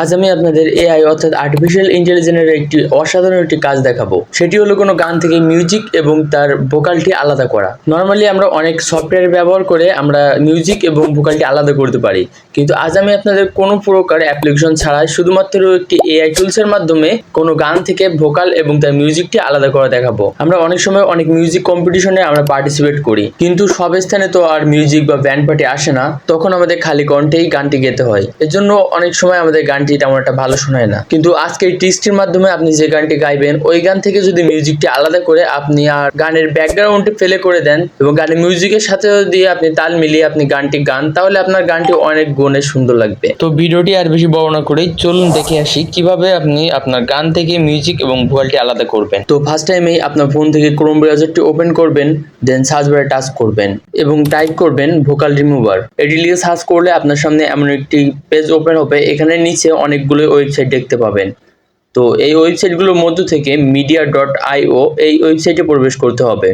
আজ আমি আপনাদের এআই অর্থাৎ আর্টিফিশিয়াল ইন্টেলিজেন্সের একটি অসাধারণ একটি কাজ দেখাবো। সেটি হলো কোনো গান থেকে মিউজিক এবং তার ভোকালটি আলাদা করা। নর্মালি আমরা অনেক সফটওয়্যার ব্যবহার করে আমরা মিউজিক এবং ভোকালটি আলাদা করতে পারি, কিন্তু আজ আমি আপনাদের কোনো প্রকার অ্যাপ্লিকেশন ছাড়াই শুধুমাত্র একটি এআই টুলসের মাধ্যমে কোনো গান থেকে ভোকাল এবং তার মিউজিকটি আলাদা করা দেখাবো। আমরা অনেক সময় অনেক মিউজিক কম্পিটিশনে আমরা পার্টিসিপেট করি, কিন্তু সব স্থানে তো আর মিউজিক বা ব্যান্ড পার্টি আসে না, তখন আমাদের খালি কণ্ঠেই গানটি গেতে হয়। এর জন্য অনেক সময় আমাদের গানটি তেমন একটা ভালো শোনায় না। কিন্তু আজকে এই টিপসটির মাধ্যমে আপনি যে গানটি গাইবেন ওই গান থেকে যদি মিউজিকটি আলাদা করে আপনি আর গানের ব্যাকগ্রাউন্ডে ফেলে করে দেন এবং গানের মিউজিকের সাথে দিয়ে আপনি তাল মিলিয়ে আপনি গানটি গান, তাহলে আপনার গানটি অনেক গুণে সুন্দর লাগবে। তো ভিডিওটি আর বেশি বড় না করে চলুন দেখে আসি কিভাবে আপনি আপনার গান থেকে মিউজিক এবং ভোকালটি আলাদা করবেন। তো ফার্স্ট টাইমেই আপনার ফোন থেকে ক্রোম ব্রাউজারটি ওপেন করবেন, দেন সার্চ বারে টাচ করবেন এবং টাইপ করবেন ভোকাল রিমুভার। এটি লিখে সার্চ করলে আপনার সামনে এমন একটি পেজ ওপেন হবে। এখানে নিচে অনেকগুলো ওয়েবসাইট দেখতে পাবেন। তো এই ওয়েবসাইটগুলোর মধ্য থেকে media.io এই ওয়েবসাইটে প্রবেশ করতে হবে।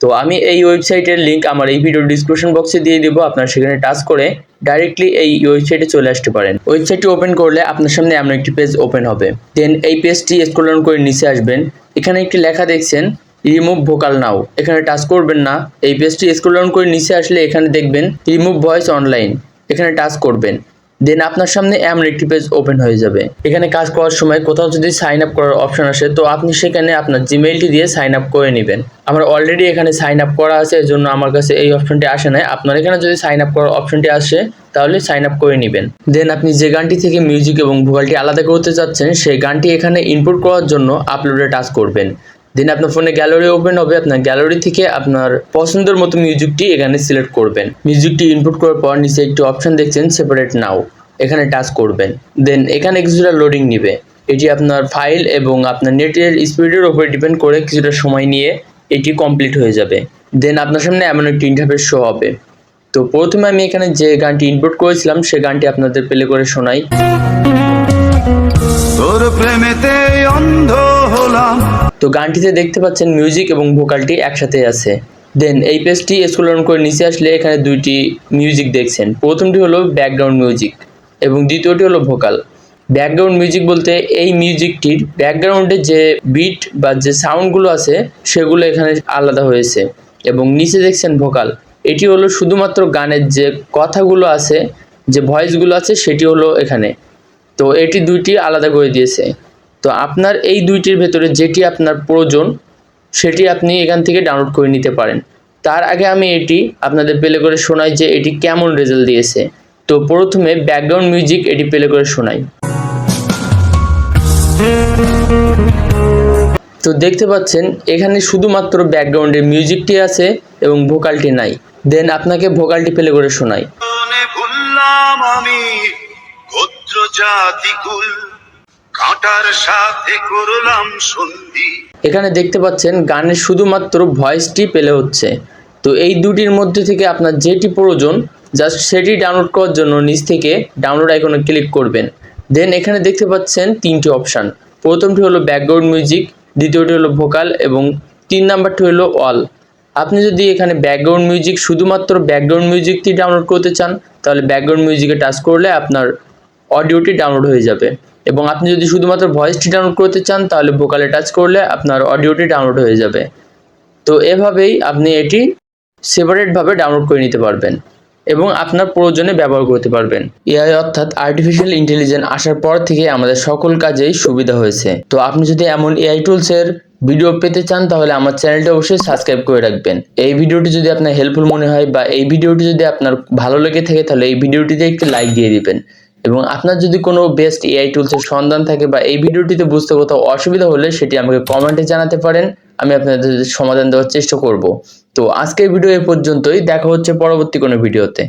তো আমি এই ওয়েবসাইটের লিঙ্ক আমার এই ভিডিও ডিসক্রিপশন বক্সে দিয়ে দেবো, আপনারা সেখানে টাচ করে ডাইরেক্টলি এই ওয়েবসাইটে চলে আসতে পারেন। ওয়েবসাইটটি ওপেন করলে আপনার সামনে এমন একটি পেজ ওপেন হবে। দেন এই পেজটি স্ক্রল ডাউন করে নিচে আসবেন। এখানে একটি লেখা দেখছেন রিমুভ ভোকাল নাও, এখানে টাচ করবেন না। এই পেজটি স্ক্রল ডাউন করে নিচে আসলে এখানে দেখবেন রিমুভ ভয়েস অনলাইন, এখানে টাচ করবেন। দেন আপনার সামনে এমন একটি পেজ ওপেন হয়ে যাবে। এখানে কাজ করার সময় কোথাও যদি সাইন আপ করার অপশন আসে তো আপনি সেখানে আপনার জিমেইলটি দিয়ে সাইন আপ করে নেবেন। আমার অলরেডি এখানে সাইন আপ করা আছে, এর জন্য আমার কাছে এই অপশনটি আসে না। আপনার এখানে যদি সাইন আপ করার অপশনটি আসে তাহলে সাইন আপ করে নেবেন। দেন আপনি যে গানটি থেকে মিউজিক এবং ভোকালটি আলাদা করতে চাচ্ছেন সেই গানটি এখানে ইনপুট করার জন্য আপলোডে টাচ করবেন। দেন আপনার ফোনে গ্যালারি ওপেন হবে। আপনার গ্যালারি থেকে আপনার পছন্দের মতো মিউজিকটি এখানে সিলেক্ট করবেন। মিউজিকটি ইনপুট করার পর নিচে একটি অপশন দেখছেন সেপারেট নাও, এখানে টাচ করবেন। দেন এখানে কিছুটা লোডিং নিবে। এটি আপনার ফাইল এবং আপনার নেটের স্পিডের উপর ডিপেন্ড করে কিছুটা সময় নিয়ে এটি কমপ্লিট হয়ে যাবে। দেন আপনার সামনে এমন একটি ইন্টারফেস শো হবে। তো প্রথমে আমি এখানে যে গানটি ইনপুট করেছিলাম সেই গানটি আপনাদের প্লে করে শোনাই। তো গানটিতে দেখতে পাচ্ছেন মিউজিক এবং ভোকালটি একসাথে আছে। দেন এই পেজটি স্ক্রল ডাউন করে নিচে আসলে এখানে দুইটি মিউজিক দেখছেন। প্রথমটি হলো ব্যাকগ্রাউন্ড মিউজিক এবং দ্বিতীয়টি হলো ভোকাল। ব্যাকগ্রাউন্ড মিউজিক বলতে এই মিউজিকটির ব্যাকগ্রাউন্ডে যে বিট বা যে সাউন্ডগুলো আছে সেগুলো এখানে আলাদা হয়েছে। এবং নিচে দেখছেন ভোকাল, এটি হলো শুধুমাত্র গানের যে কথাগুলো আছে, যে ভয়েসগুলো আছে সেটি হলো এখানে। তো এটি দুইটি আলাদা করে দিয়েছে। তো আপনার এই দুইটির ভেতরে যেটি আপনার প্রয়োজন সেটি আপনি এখান থেকে ডাউনলোড করে নিতে পারেন। তার আগে আমি এটি আপনাদের প্লে করে শোনাই যে এটি কেমন রেজাল্ট দিয়েছে। তো প্রথমে ব্যাকগ্রাউন্ড মিউজিক এটি প্লে করে শোনাই। তো দেখতে পাচ্ছেন এখানে শুধুমাত্র ব্যাকগ্রাউন্ডের মিউজিকটি আছে এবং ভোকালটি নাই। দেন আপনাকে ভোকালটি প্লে করে শোনাই। এখানে দেখতে পাচ্ছেন গানের শুধুমাত্র ভয়েসটি প্লে হচ্ছে। তো এই দুটির মধ্যে থেকে আপনার যেটি প্রয়োজন জাস্ট সেটি ডাউনলোড করার জন্য নিচ থেকে ডাউনলোড আইকনে ক্লিক করবেন। দেন এখানে দেখতে পাচ্ছেন তিনটি অপশান। প্রথমটি হলো ব্যাকগ্রাউন্ড মিউজিক, দ্বিতীয়টি হলো ভোকাল এবং 3 নাম্বারটি হলো অল। আপনি যদি এখানে ব্যাকগ্রাউন্ড মিউজিক শুধুমাত্র ব্যাকগ্রাউন্ড মিউজিকটি ডাউনলোড করতে চান তাহলে ব্যাকগ্রাউন্ড মিউজিকে টাচ করলে আপনার অডিওটি ডাউনলোড হয়ে যাবে। এবং আপনি যদি শুধুমাত্র ভয়েসটি ডাউনলোড করতে চান তাহলে ভোকালে টাচ করলে আপনার অডিওটি ডাউনলোড হয়ে যাবে। তো এভাবেই আপনি এটি সেপারেটভাবে ডাউনলোড করে নিতে পারবেন এবং আপনার প্রয়োজনে ব্যবহার করতে পারবেন। এআই অর্থাৎ আর্টিফিশিয়াল ইন্টেলিজেন্স আসার পর থেকে আমাদের সকল কাজেই সুবিধা হয়েছে। তো আপনি যদি এমন এআই টুলসের ভিডিও পেতে চান তাহলে আমার চ্যানেলটা অবশ্যই সাবস্ক্রাইব করে রাখবেন। এই ভিডিওটি যদি আপনার হেল্পফুল মনে হয় বা এই ভিডিওটি যদি আপনার ভালো লেগে থাকে তাহলে এই ভিডিওটিতে একটি লাইক দিয়ে দিবেন। এবং আপনার যদি কোনো বেস্ট এআই টুলসের সন্ধান থাকে বা এই ভিডিওটিতে বুঝতে কোথাও অসুবিধা হলে সেটি আমাকে কমেন্টে জানাতে পারেন, আমি আপনাদের সমাধান দেওয়ার চেষ্টা করব। তো আজকের ভিডিও এ পর্যন্তই, দেখা হচ্ছে পরবর্তী কোনো ভিডিওতে।